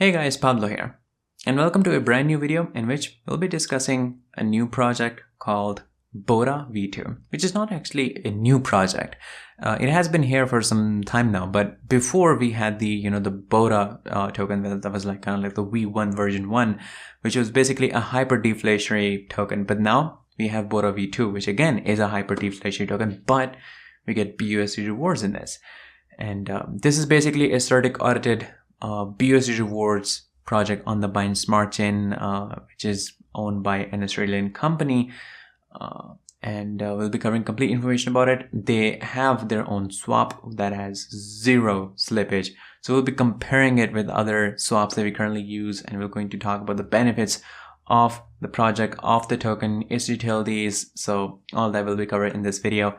Hey guys, Pablo here, and welcome to a brand new video in which we'll be discussing a new project called BODAV2, which is not actually a new project. It has been here for some time now, but before we had the BODA token that was like kind of like the V1 version 1, which was basically a hyperdeflationary token. But now we have BODAV2, which again is a hyperdeflationary token, but we get BUSD rewards in this. And this is basically a Certik Audited BUSD rewards project on the Binance Smart Chain, which is owned by an Australian company, and we'll be covering complete information about it. They have their own swap that has zero slippage, so we'll be comparing it with other swaps that we currently use, and we're going to talk about the benefits of the project, of the token, its utilities. So all that will be covered in this video.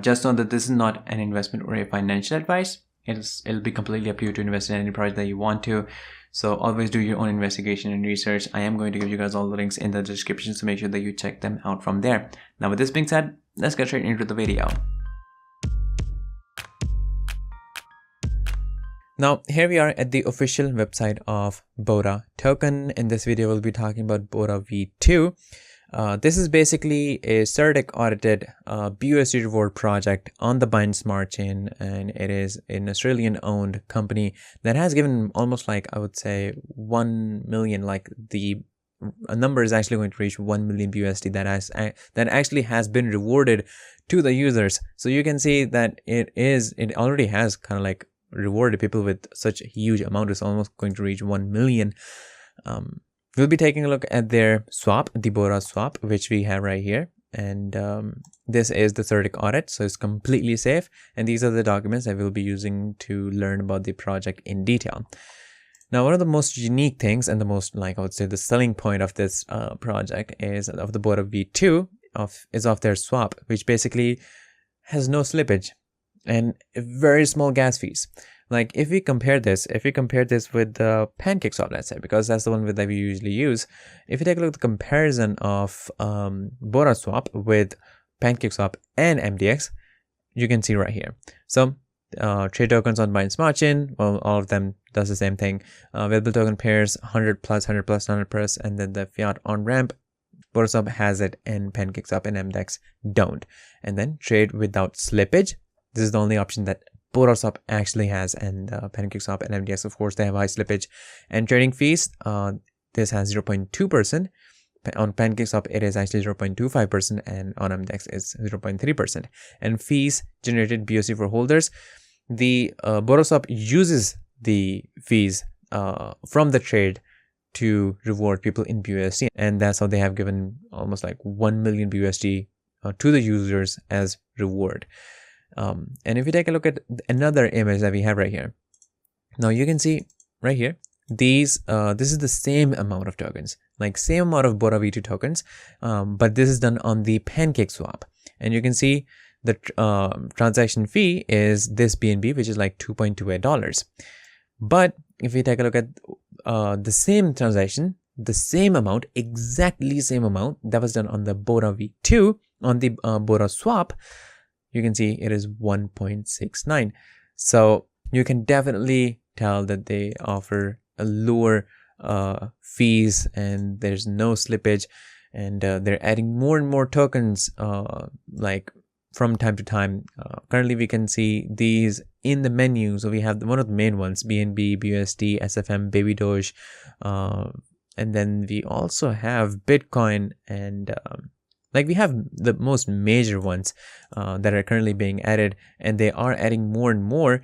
Just know that this is not an investment or a financial advice. It'll be completely up to you to invest in any project that you want to. So always do your own investigation and research. I am going to give you guys all the links in the description, so make sure that you check them out from there. Now with this being said, let's get straight into the video. Now here we are at the official website of BODA token. In this video we'll be talking about BODAV2. This is basically a Certik Audited BUSD reward project on the Binance Smart Chain, and it is an Australian owned company that has given almost, like, I would say 1 million, like a number is actually going to reach 1 million BUSD that actually has been rewarded to the users. So you can see that it already has kind of like rewarded people with such a huge amount. It's almost going to reach 1 million. We'll be taking a look at their swap, the BODA swap, which we have right here. And this is the Certik audit, so it's completely safe. And these are the documents that we'll be using to learn about the project in detail. Now, one of the most unique things and the most, like, I would say, the selling point of this project is of the BODAV2 is of their swap, which basically has no slippage and very small gas fees. Like if we compare this with the Pancake swap, let's say, because that's the one that we usually use. If you take a look at the comparison of BODA swap with Pancake swap and MDX, you can see right here. So trade tokens on Binance Smart Chain, well, all of them does the same thing. Available token pairs 100 plus, 100 plus, 100 plus, and then the fiat on ramp. BODA swap has it, and Pancake swap and MDX don't. And then trade without slippage. This is the only option that BODA swap actually has, and Pancake swap and MDX, of course, they have high slippage. And trading fees, this has 0.2%. On Pancake swap, it is actually 0.25%, and on MDX is 0.3%. And fees generated BUSD for holders. The BODA swap uses the fees from the trade to reward people in BUSD, and that's how they have given almost like 1 million BUSD to the users as reward. And if you take a look at another image that we have right here, now you can see right here, this is the same amount of tokens, like same amount of BODAV2 tokens, but this is done on the Pancake swap. And you can see the transaction fee is this BNB, which is like $2.28. But if we take a look at the same transaction, the same amount, exactly same amount that was done on the BODAV2 on the BODA swap, you can see it is 1.69. So you can definitely tell that they offer a lower fees, and there's no slippage, and they're adding more and more tokens like from time to time. Currently we can see these in the menu. So we have one of the main ones, BNB, BUSD, SFM, Baby Doge, and then we also have Bitcoin, and like we have the most major ones that are currently being added, and they are adding more and more.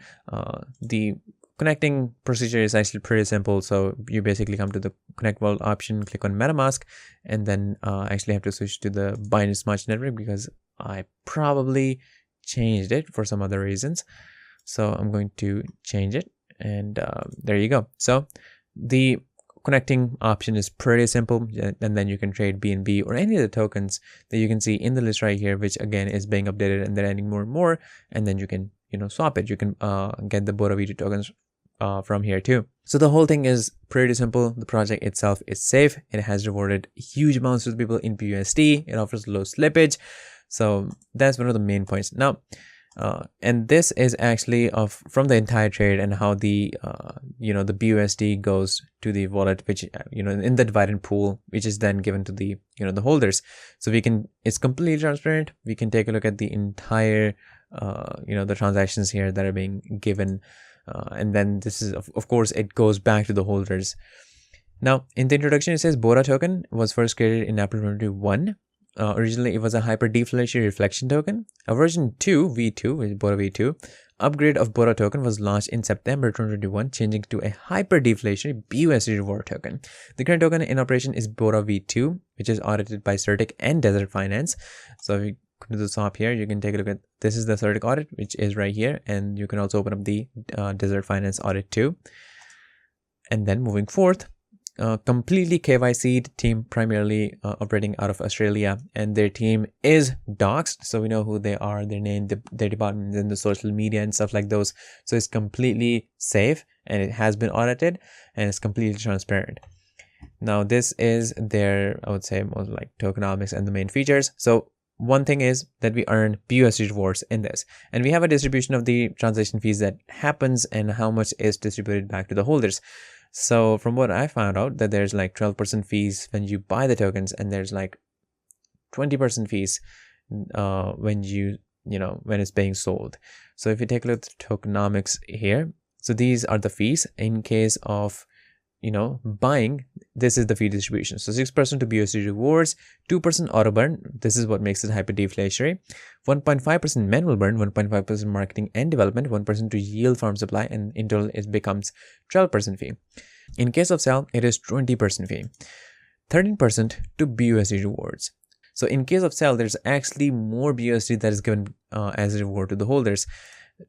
The connecting procedure is actually pretty simple. So you basically come to the Connect Wallet option, click on MetaMask, and then actually have to switch to the Binance Smart Chain network because I probably changed it for some other reasons. So I'm going to change it, and there you go. So the connecting option is pretty simple, and then you can trade BNB or any of the tokens that you can see in the list right here, which again is being updated, and they're adding more and more, and then you can swap it. You can get the BODAV2 tokens from here too. So the whole thing is pretty simple. The project itself is safe. It has rewarded huge amounts to people in BUSD. It offers low slippage. So that's one of the main points. Now And this is actually from the entire trade and how the the BUSD goes to the wallet, which in the dividend pool, which is then given to the the holders. So it's completely transparent. We can take a look at the entire the transactions here that are being given, and then this is of course it goes back to the holders. Now in the introduction it says BODA token was first created in April 2021. Originally, it was a hyper-deflationary reflection token. A version 2, V2, which is BODAV2, upgrade of BODA token was launched in September 2021, changing to a hyper-deflationary BUSD reward token. The current token in operation is BODAV2, which is audited by Certik and Desert Finance. So if you go to the top here, you can take a look at, this is the Certik audit, which is right here, and you can also open up the Desert Finance audit too. And then moving forth, completely KYC'd team, primarily operating out of Australia, and their team is doxed, so we know who they are, their name, their department, and the social media and stuff like those. So it's completely safe, and it has been audited, and it's completely transparent. Now this is their, I would say, most like tokenomics and the main features. So one thing is that we earn BUSD rewards in this, and we have a distribution of the transaction fees that happens and how much is distributed back to the holders. So from what I found out, that there's like 12% fees when you buy the tokens, and there's like 20% fees when when it's being sold. So if you take a look at the tokenomics here, so these are the fees in case of buying. This is the fee distribution. So 6% to BUSD rewards, 2% auto burn. This is what makes it hyper deflationary. 1.5% manual burn, 1.5% marketing and development, 1% to yield farm supply, and in total it becomes 12% fee. In case of sell, it is 20% fee. 13% to BUSD rewards. So in case of sell, there's actually more BUSD that is given as a reward to the holders.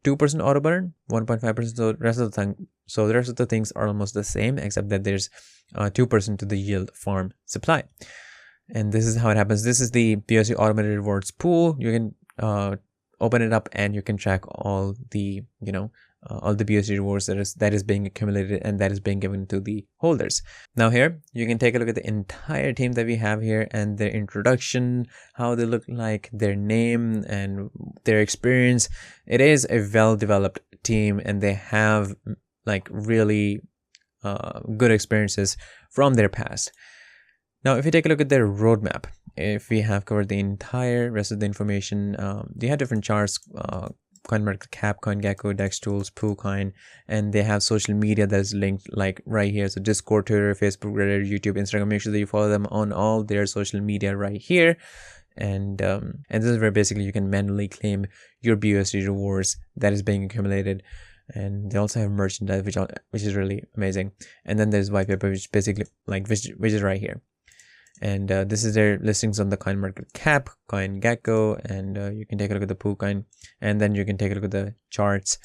2% auto burn, 1.5%. So the rest of the things are almost the same, except that there's 2% to the yield farm supply. And this is how it happens. This is the BUSD automated rewards pool. You can open it up and you can track all the all the BUSD rewards that is being accumulated and that is being given to the holders. Now here you can take a look at the entire team that we have here and their introduction, how they look like, their name and their experience. It is a well-developed team, and they have like really good experiences from their past. Now if you take a look at their roadmap, if we have covered the entire rest of the information, they have different charts, CoinMarketCap, CoinGecko, DEX Tools, PooCoin, and they have social media that is linked like right here. So Discord, Twitter, Facebook, Reddit, YouTube, Instagram. Make sure that you follow them on all their social media right here. And this is where basically you can manually claim your BUSD rewards that is being accumulated. And they also have merchandise, which is really amazing. And then there's Whitepaper, which basically like which is right here. And this is their listings on the CoinMarketCap, CoinGecko, and you can take a look at the PooCoin, and then you can take a look at the charts.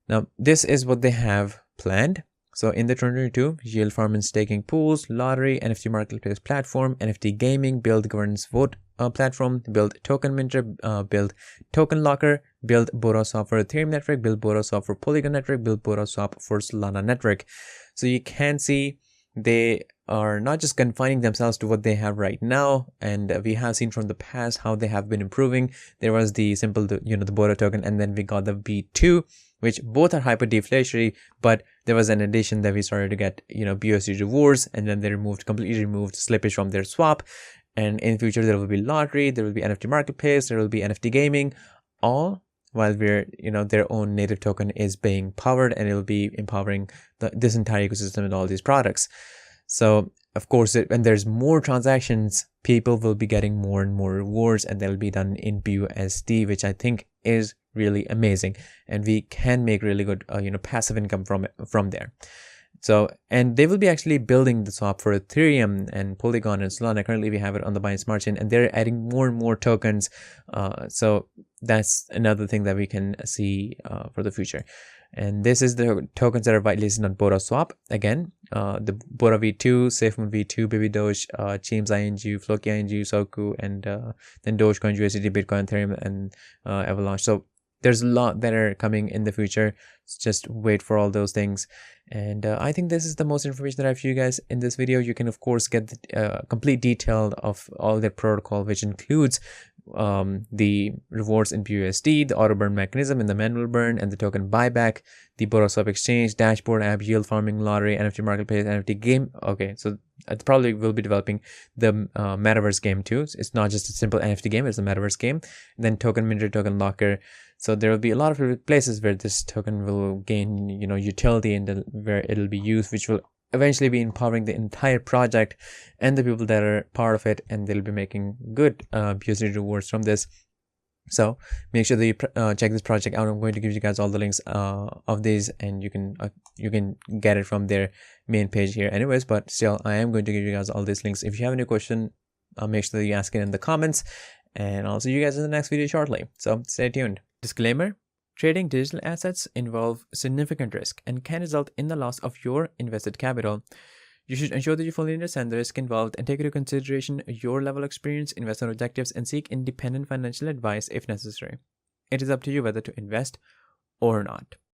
Now, this is what they have planned. So in the 2022, yield farm and staking pools, lottery, NFT marketplace platform, NFT gaming, build governance vote platform, build token minter, build token locker, build BODAV2 for Ethereum network, build BODAV2 for Polygon network, build BODAV2 for Solana network. So you can see they are not just confining themselves to what they have right now, and we have seen from the past how they have been improving. There was the simple the BODA token, and then we got the V2, which both are hyper deflationary, but there was an addition that we started to get BUSD rewards, and then they completely removed slippage from their swap. And in future there will be lottery, there will be NFT marketplace, there will be NFT gaming, all while their own native token is being powered, and it will be empowering this entire ecosystem and all these products. So of course, when there's more transactions, people will be getting more and more rewards, and they'll be done in BUSD, which I think is really amazing, and we can make really good passive income from there. So, and they will be actually building the swap for Ethereum and Polygon and Solana. Currently we have it on the Binance Smart Chain, and they're adding more and more tokens. So that's another thing that we can see for the future. And this is the tokens that are whitelisted on BODA Swap. Again, the BODAV2, SafeMoon V2, Baby Doge, Cheems ING, Floki ING, Soku, and then Dogecoin, USDT, Bitcoin, Ethereum, and Avalanche. So there's a lot that are coming in the future. Just wait for all those things. And I think this is the most information that I have for you guys in this video. You can of course get the complete detail of all their protocol, which includes the rewards in BUSD, the auto burn mechanism and the manual burn, and the token buyback, the BODAV swap exchange, dashboard app, yield farming, lottery, NFT marketplace, NFT game. Okay, so it probably will be developing the metaverse game too. So it's not just a simple NFT game, it's a metaverse game. And then token minter, token locker. So there will be a lot of places where this token will gain, utility, and where it'll be used, which will eventually be empowering the entire project and the people that are part of it, and they'll be making good BUSD rewards from this. So make sure that you check this project out. I'm going to give you guys all the links of these, and you can get it from their main page here anyways, but still I am going to give you guys all these links. If you have any question, make sure that you ask it in the comments, and I'll see you guys in the next video shortly. So stay tuned. Disclaimer: trading digital assets involve significant risk and can result in the loss of your invested capital. You should ensure that you fully understand the risk involved and take into consideration your level of experience, investment objectives, and seek independent financial advice if necessary. It is up to you whether to invest or not.